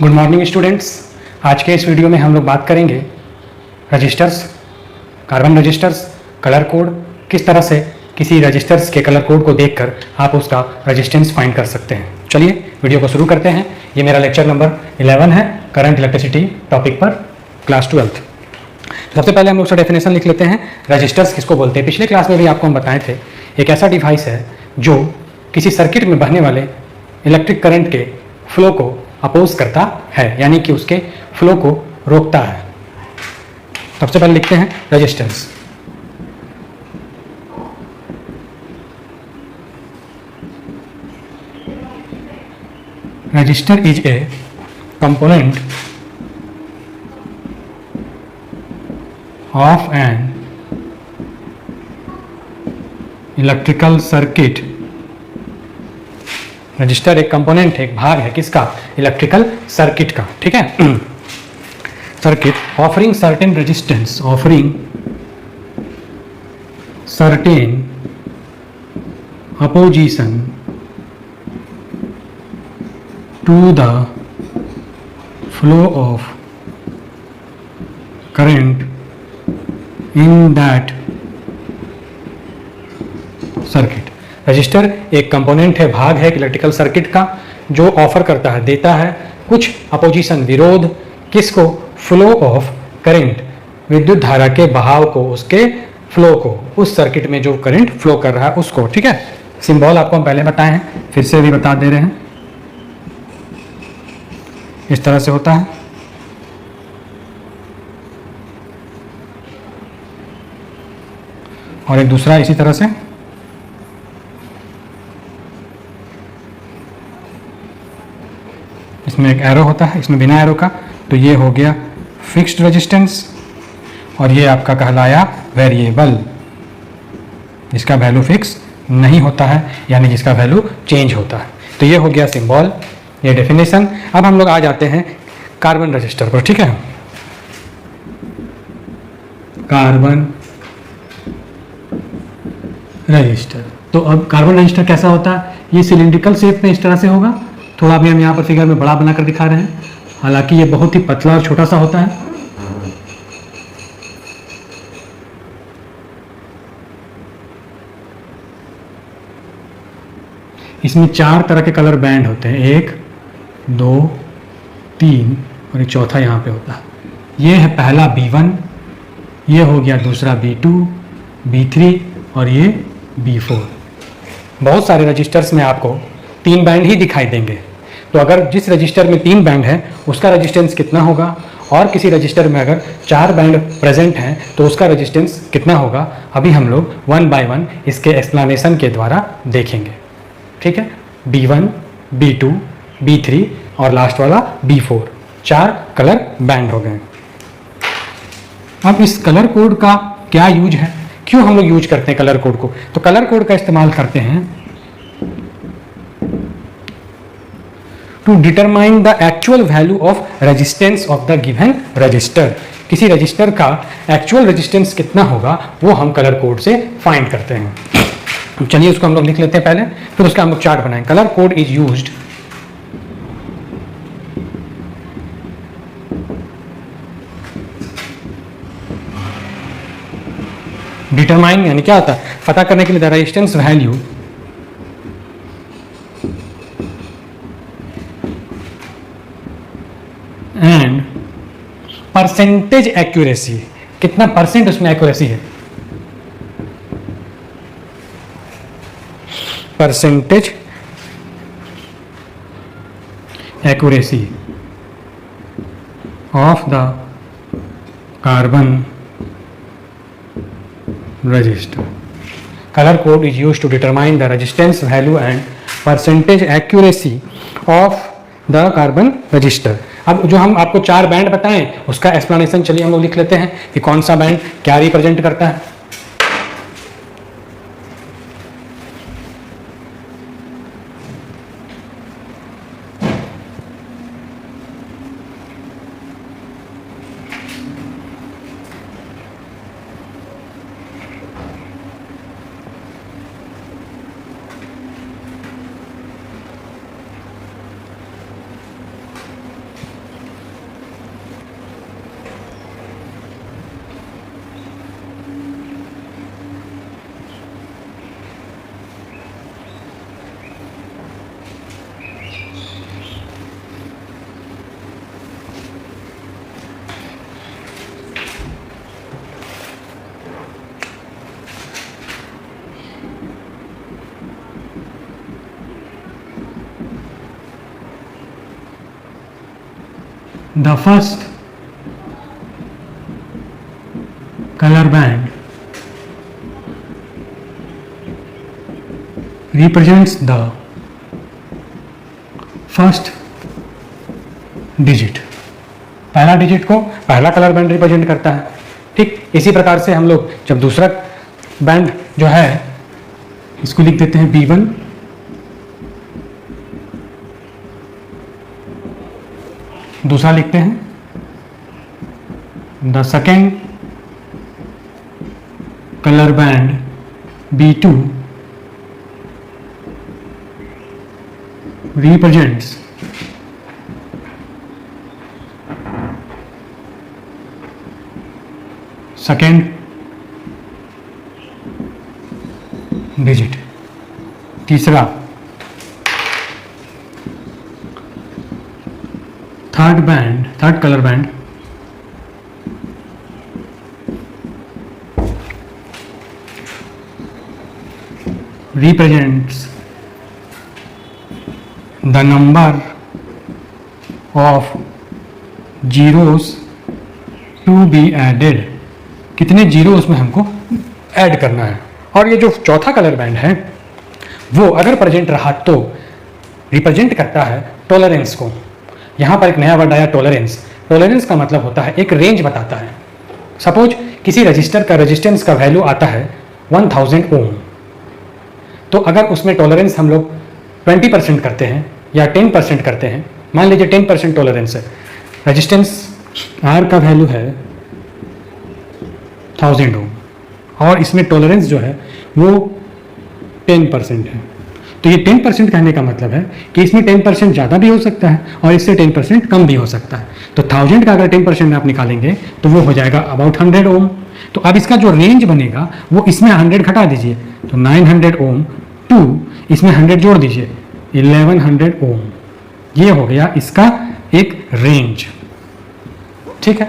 Good morning students. आज के इस वीडियो में हम लोग बात करेंगे resistors, carbon resistors, colour code, किस तरह से किसी रजिस्टर्स के कलर कोड को देखकर आप उसका रजिस्टेंस फाइंड कर सकते हैं। चलिए वीडियो को शुरू करते हैं। ये मेरा लेक्चर नंबर 11 है, करंट इलेक्ट्रिसिटी टॉपिक पर, क्लास 12। सबसे पहले हम लोग उसका डेफिनेशन लिख लेते हैं। रजिस्टर्स किसको बोलते हैं? पिछले क्लास में भी आपको हम बताए थे, एक ऐसा डिवाइस है जो किसी सर्किट में बहने वाले इलेक्ट्रिक करंट के फ्लो को अपोज करता है, यानी कि उसके फ्लो को रोकता है। सबसे पहले लिखते हैं resistance. Register is a component of an electrical circuit. Resistor एक कंपोनेंट है, एक भाग है किसका? इलेक्ट्रिकल सर्किट का। ठीक है, circuit offering certain resistance, offering certain opposition to the flow of current in that circuit. Resistor एक कंपोनेंट है, भाग है इलेक्ट्रिकल सर्किट का, जो ऑफर करता है, देता है कुछ अपोजिशन, विरोध, किसको? फ्लो ऑफ करंट, विद्युत धारा के बहाव को, उसके फ्लो को, उस सर्किट में जो करंट फ्लो कर रहा है उसको। ठीक है, सिंबल आपको हम पहले बताए हैं, फिर से भी बता दे रहे हैं। इस तरह से होता है। और एक दूसरा इसी तरह से। इसमें एक एरो होता है, इसमें बिना एरो का, तो ये हो गया फिक्स्ड रेजिस्टेंस, और ये आपका कहलाया वेरिएबल, जिसका वैल्यू फिक्स नहीं होता है, यानी जिसका वैल्यू चेंज होता है। तो ये हो गया सिंबल, ये डेफिनेशन। अब हम लोग आ जाते हैं कार्बन रजिस्टर पर। ठीक है, कार्बन रजिस्टर। तो अब कार्बन रजिस्टर कैसा होता है? ये सिलिंड्रिकल शेप में इस तरह से होगा। थोड़ा भी हम यहाँ पर फिगर में बड़ा बनाकर दिखा रहे हैं, हालांकि ये बहुत ही पतला और छोटा सा होता है। इसमें 4 तरह के कलर बैंड होते हैं, 1, 2, 3 और एक चौथा यहाँ पे होता है। ये है पहला B1, ये हो गया दूसरा B2, B3 और ये B4। बहुत सारे रजिस्टर्स में आपको 3 बैंड ही दिखाई देंगे। तो अगर जिस रजिस्टर में 3 बैंड है उसका रेजिस्टेंस कितना होगा, और किसी रजिस्टर में अगर 4 बैंड प्रेजेंट हैं तो उसका रेजिस्टेंस कितना होगा, अभी हम लोग 1 बाय 1 इसके एक्सप्लेनेशन के द्वारा देखेंगे। ठीक है, B1, B2, B3 और लास्ट वाला B4, 4 कलर बैंड हो गए। अब इस कलर कोड का क्या यूज है, क्यों हम लोग यूज करते हैं कलर कोड को? तो कलर कोड का इस्तेमाल करते हैं to determine the actual value of resistance of the given resistor. किसी रजिस्टर का एक्चुअल रेजिस्टेंस कितना होगा वो हम कलर कोड से फाइंड करते हैं। चलिए उसको हम लोग लिख लेते हैं पहले, फिर उसका हम लोग चार्ट बनाएंगे। Colour code is used determine, यानी क्या होता है? पता करने के लिए the resistance value and percentage accuracy. कितना परसेंट उसमें एक्यूरेसी है? Percentage accuracy of the carbon resistor. Colour code is used to determine the resistance value and percentage accuracy of the carbon resistor. अब जो हम आपको 4 बैंड बताएं उसका explanation चलिए हम लोग लिख लेते हैं कि कौन सा बैंड क्या रिप्रेजेंट करता है। The first color band represents the first digit। पहला डिजिट को पहला कलर बैंड रिप्रेजेंट करता है। ठीक इसी प्रकार से हम लोग जब दूसरा बैंड जो है इसको लिख देते हैं B1, दूसरा लिखते हैं the second color band B2 represents second digit। तीसरा third color band represents the number of zeros to be added। कितने जीरो उसमें हमको ऐड करना है। और ये जो चौथा कलर बैंड है वो अगर प्रेजेंट रहा तो रिप्रेजेंट करता है टॉलरेंस को। यहाँ पर एक नया वर्ड आया टॉलरेंस। टॉलरेंस का मतलब होता है एक रेंज बताता है। सपोज किसी रजिस्टर का रेजिस्टेंस का वैल्यू आता है 1000 ओम, तो अगर उसमें टॉलरेंस हम लोग 20% करते हैं या 10% करते हैं, मान लीजिए 10% टॉलरेंस है, रेजिस्टेंस आर का वैल्यू है 1000 ओम और इसमें टॉलरेंस जो है वो 10% है। तो ये 10% कहने का मतलब है कि इसमें 10% ज़्यादा भी हो सकता है और इससे 10% कम भी हो सकता है। तो 1000 का अगर 10% आप निकालेंगे तो वो हो जाएगा अबाउट 100 ओम। तो अब इसका जो रेंज बनेगा वो इसमें 100 घटा दीजिए तो 900 ओम टू इसमें 100 जोड़ दीजिए 1100 ओम। ये हो गया इसका एक रेंज। ठीक है,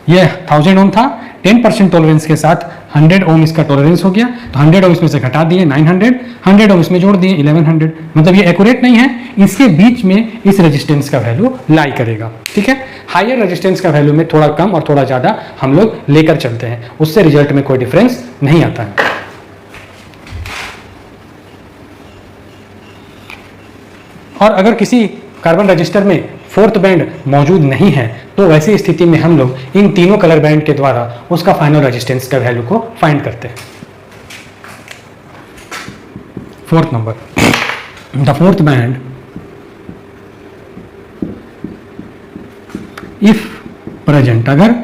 ये 1000 ओम था, 10% टॉलरेंस के साथ 100 ओम इसका टॉलरेंस हो गया। तो 100 ओम इसमें से घटा दिए 900, 100 ओम इसमें जोड़ दिए 1100। मतलब ये एक्यूरेट नहीं है, इसके बीच में इस रेजिस्टेंस का वैल्यू लाई करेगा। ठीक है, हायर रेजिस्टेंस का वैल्यू में थोड़ा कम और थोड़ा ज़्यादा हम लोग लेकर चलते हैं, उससे रिजल्ट में कोई डिफरेंस नहीं आता है। और अगर किसी कार्बन रजिस्टर में फोर्थ बैंड मौजूद नहीं है तो वैसी स्थिति में हम लोग इन तीनों कलर बैंड के द्वारा उसका फाइनल रेजिस्टेंस का वैल्यू को फाइंड करते हैं। Fourth number, the fourth band if present, अगर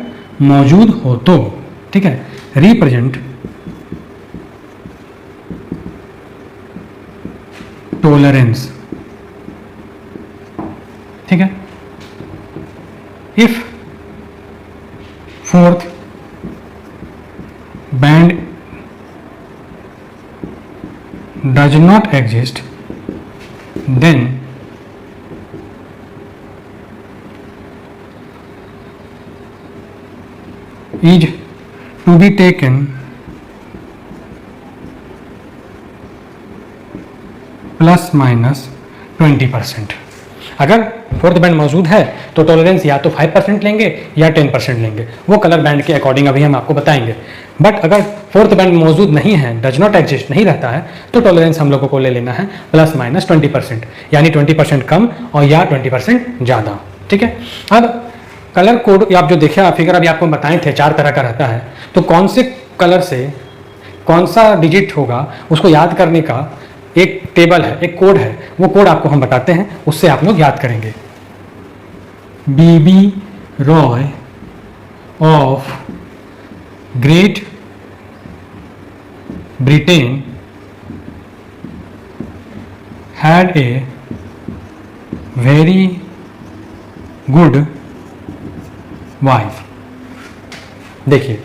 मौजूद हो तो, ठीक है, रिप्रेजेंट टॉलरेंस। ठीक है, if fourth band does not exist then is to be taken plus minus 20%। अगर फोर्थ बैंड मौजूद है तो टॉलरेंस या तो 5% लेंगे या 10% लेंगे, वो कलर बैंड के अकॉर्डिंग अभी हम आपको बताएंगे। बट अगर फोर्थ बैंड मौजूद नहीं है, डज नॉट एग्जिस्ट, नहीं रहता है, तो टॉलरेंस हम लोगों को ले लेना है प्लस माइनस 20%, यानी 20% कम और या 20% ज़्यादा। ठीक है, अब कलर कोड आप जो देखे आप फिगर अभी आपको बताए थे 4 तरह का रहता है, तो कौन से कलर से कौन सा डिजिट होगा उसको याद करने का एक टेबल है, एक कोड है, वो कोड आपको हम बताते हैं, उससे आप लोग याद करेंगे। B B Roy of Great Britain had a very good wife। देखिए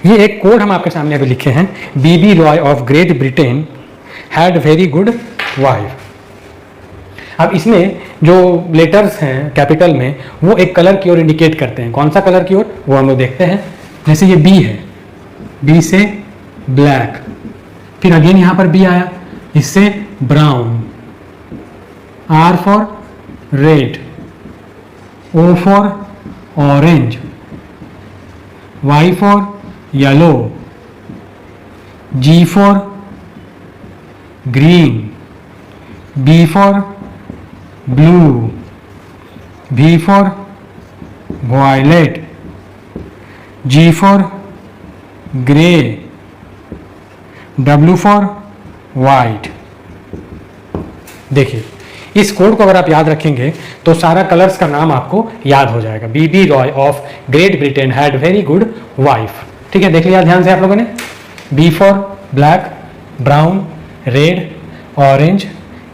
ये एक कोड हम आपके सामने अभी लिखे हैं, B B Roy of Great Britain had very good wife. अब इसमें जो लेटर्स हैं कैपिटल में वो एक कलर की ओर इंडिकेट करते हैं। कौन सा कलर की ओर, वो हम लोग देखते हैं। जैसे ये बी है, बी से ब्लैक, फिर अगेन यहाँ पर बी आया, इससे brown, R for red, O for orange, Y for yellow, G for green, B for blue, V for violet, G for grey, W for white। देखिए इस कोड को अगर आप याद रखेंगे तो सारा कलर्स का नाम आपको याद हो जाएगा। B B Roy of Great Britain had very good wife. ठीक है, देख लिया ध्यान से आप लोगों ने। B for black, brown, red, orange,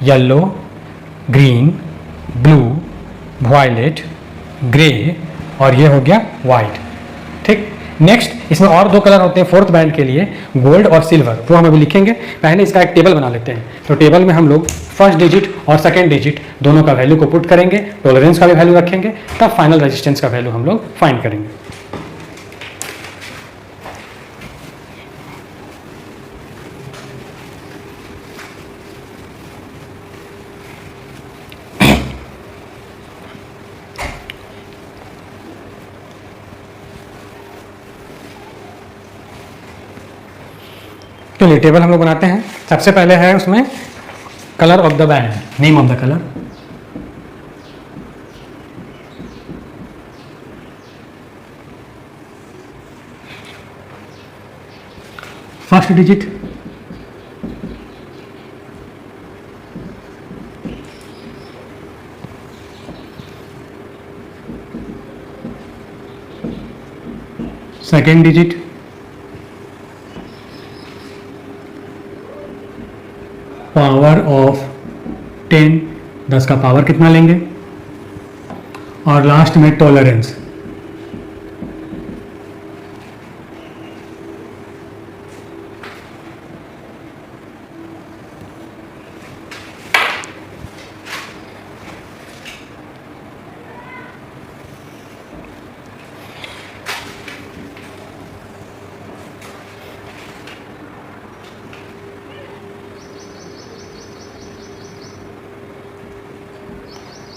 yellow, green, blue, violet, grey और ये हो गया वाइट। ठीक, नेक्स्ट इसमें और दो कलर होते हैं फोर्थ बैंड के लिए, गोल्ड और सिल्वर, वो हम अभी लिखेंगे। पहले इसका एक टेबल बना लेते हैं। तो टेबल में हम लोग फर्स्ट डिजिट और सेकंड डिजिट दोनों का वैल्यू को पुट करेंगे, टॉलरेंस का भी वैल्यू रखेंगे, तब फाइनल रेजिस्टेंस का वैल्यू हम लोग फाइंड करेंगे। चलिए टेबल हम लोग बनाते हैं। सबसे पहले है उसमें colour of the band, name of the colour. First digit, second digit, power of 10, 10 का पावर कितना लेंगे, और लास्ट में टॉलरेंस।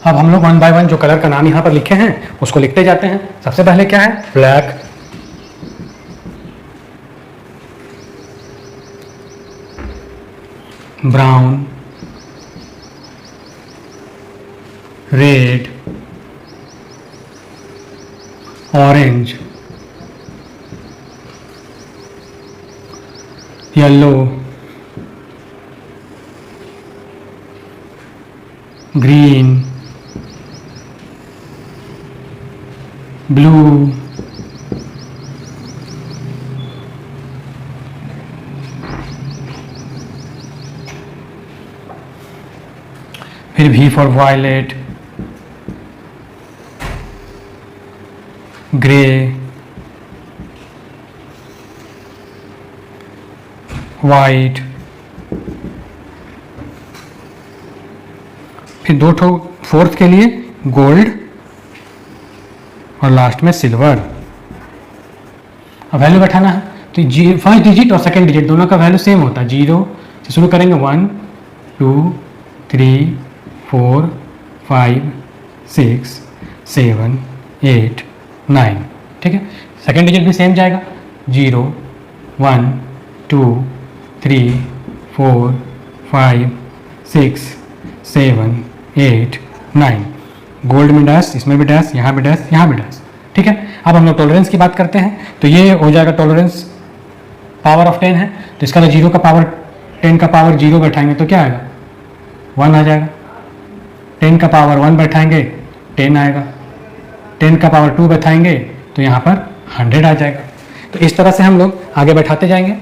अब हम लोग वन बाय वन जो कलर का नाम यहाँ पर लिखे हैं उसको लिखते जाते हैं। सबसे पहले क्या है, black, brown, red, orange, yellow, green, blue, फिर V for violet, grey, white, फिर दो ठो फोर्थ के लिए गोल्ड और लास्ट में सिल्वर। अब वैल्यू बैठाना है तो फर्स्ट डिजिट और सेकंड डिजिट दोनों का वैल्यू सेम होता है। 0 से शुरू करेंगे, 1 2 3 4 5 6 7 8 9। ठीक है, सेकंड डिजिट भी सेम जाएगा, 0 1 2 3 4 5 6 7 8 9। गोल्ड में डैश, इसमें भी डैश, यहाँ भी डैश, यहाँ भी डैश। ठीक है, अब हम लोग टॉलरेंस की बात करते हैं। तो ये हो जाएगा टॉलरेंस पावर ऑफ 10 है, तो इसका 0 का पावर 10 का पावर 0 बैठाएंगे तो क्या आएगा, 1 आ जाएगा। 10 का पावर 1 बैठाएंगे 10 आएगा। 10 का पावर 2 बैठाएंगे तो यहाँ पर 100 आ जाएगा। तो इस तरह से हम लोग आगे बैठाते जाएंगे।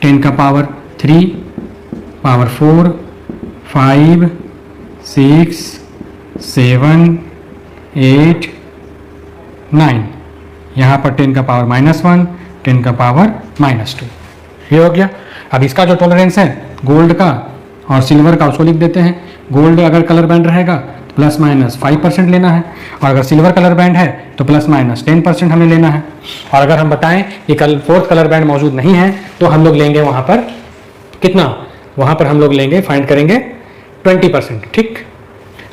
10 का पावर 3, पावर 4, 5 6 7 8 9। यहाँ पर 10 का पावर -1, 10 का पावर -2, ये हो गया। अब इसका जो टॉलरेंस है गोल्ड का और सिल्वर का उसको लिख देते हैं। गोल्ड अगर कलर बैंड रहेगा तो ±5% लेना है, और अगर सिल्वर कलर बैंड है तो ±10% हमें लेना है। और अगर हम बताएं कि कल फोर्थ कलर बैंड मौजूद नहीं है तो हम लोग लेंगे वहाँ पर कितना, वहाँ पर हम लोग लेंगे, फाइंड करेंगे 20%। ठीक,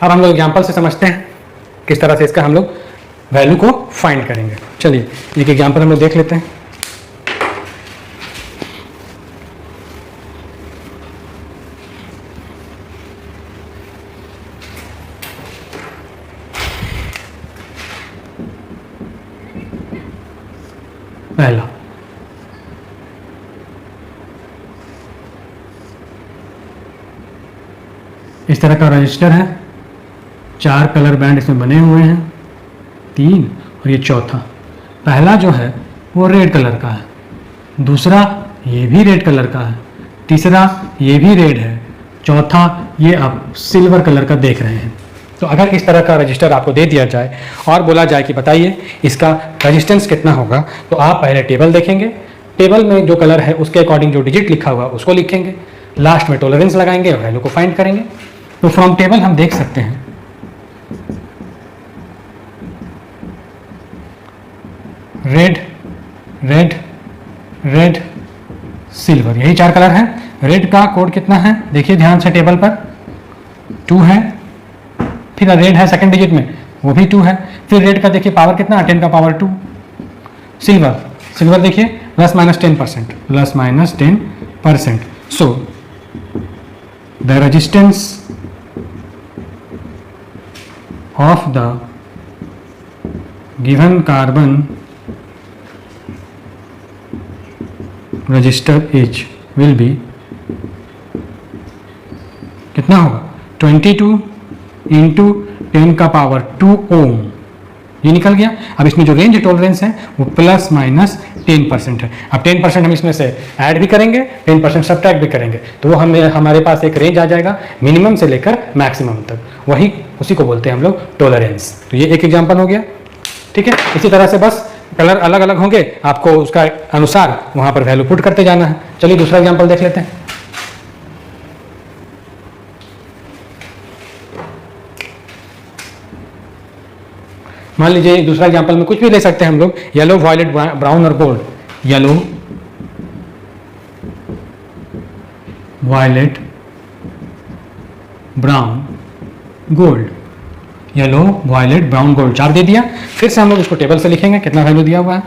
अब हम लोग एग्जाम्पल से समझते हैं किस तरह से इसका हम लोग वैल्यू को फाइंड करेंगे। चलिए एक एग्जांपल हम लोग देख लेते हैं। पहला, इस तरह का रजिस्टर है, 4 कलर बैंड इसमें बने हुए हैं, 3 और ये चौथा। पहला जो है वो रेड कलर का है, दूसरा ये भी रेड कलर का है, तीसरा ये भी रेड है, चौथा ये आप सिल्वर कलर का देख रहे हैं। तो अगर इस तरह का रजिस्टर आपको दे दिया जाए और बोला जाए कि बताइए इसका रजिस्टेंस कितना होगा, तो आप पहले टेबल देखेंगे, टेबल में जो कलर है उसके अकॉर्डिंग जो डिजिट लिखा हुआ उसको लिखेंगे, लास्ट में टॉलरेंस लगाएंगे और वैल्यू को फाइंड करेंगे। तो फ्रॉम टेबल हम देख सकते हैं रेड, रेड, रेड, सिल्वर, यही 4 कलर हैं। रेड का कोड कितना है देखिए ध्यान से, टेबल पर 2 है, फिर रेड है सेकंड डिजिट में वो भी 2 है, फिर रेड का देखिए पावर कितना, 10 का पावर 2। सिल्वर, सिल्वर देखिए ±10%, ±10%। So the resistance of the given carbon register is will be कितना होगा, 22 इंटू 10 का पावर 2 ओम, ये निकल गया। अब इसमें जो रेंज टॉलरेंस है वो ±10% है। अब 10% हम इसमें से ऐड भी करेंगे, 10% सब्ट्रैक्ट भी करेंगे, तो वो हमारे पास एक रेंज आ जाएगा मिनिमम से लेकर मैक्सिमम तक, वही उसी को बोलते हैं हम लोग टॉलरेंस। तो ये एक एग्जांपल हो गया, ठीक है। इसी तरह से बस कलर अलग अलग होंगे, आपको उसका अनुसार वहाँ पर वैल्यू पुट करते जाना है। चलिए दूसरा एग्जाम्पल देख लेते हैं। मान लीजिए दूसरा एग्जांपल में कुछ भी ले सकते हैं हम लोग, येलो, वायलेट, ब्राउन और gold. Yellow, violet, brown, gold, yellow, violet, brown, gold, 4 दे दिया। फिर से हम लोग इसको टेबल से लिखेंगे कितना वैल्यू दिया हुआ है।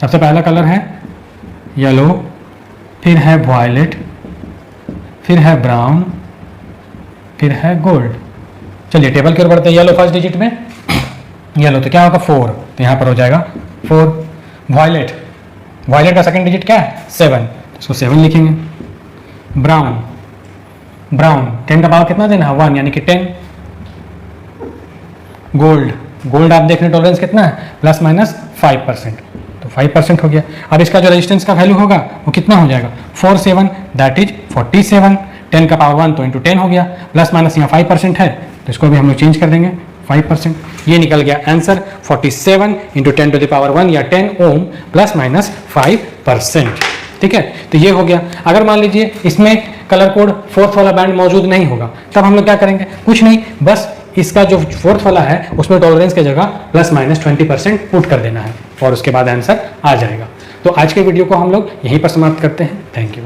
सबसे पहला कलर है येलो, फिर है वायलेट, फिर है ब्राउन, फिर है गोल्ड। चलिए टेबल की ओर बढ़ते हैं। येलो फर्स्ट डिजिट में, येलो तो क्या होगा 4, तो यहाँ पर हो जाएगा 4। वायलेट, वायलेट का सेकंड डिजिट क्या है 7, इसको 7 लिखेंगे। ब्राउन, ब्राउन 10 का पावर कितना देना है 1, यानी कि 10। गोल्ड, गोल्ड आप देख रहे हैं टॉलरेंस कितना है ±5%, तो 5% हो गया। अब इसका जो रेजिस्टेंस का वैल्यू होगा वो कितना हो जाएगा 4 7, दैट इज 47। 10 का पावर 1 तो इंटू 10 हो गया, प्लस माइनस यहाँ 5% है तो इसको भी हम लोग चेंज कर देंगे 5%। ये निकल गया answer 47 into 10 to the power 1 या 10 ओम ±5%। ठीक है, तो ये हो गया। अगर मान लीजिए इसमें कलर कोड 4th वाला बैंड मौजूद नहीं होगा, तब हम लोग क्या करेंगे, कुछ नहीं, बस इसका जो 4th वाला है उसमें टॉलरेंस की जगह ±20% पुट कर देना है और उसके बाद आंसर आ जाएगा। तो आज के वीडियो को हम लोग यहीं पर समाप्त करते हैं। Thank you.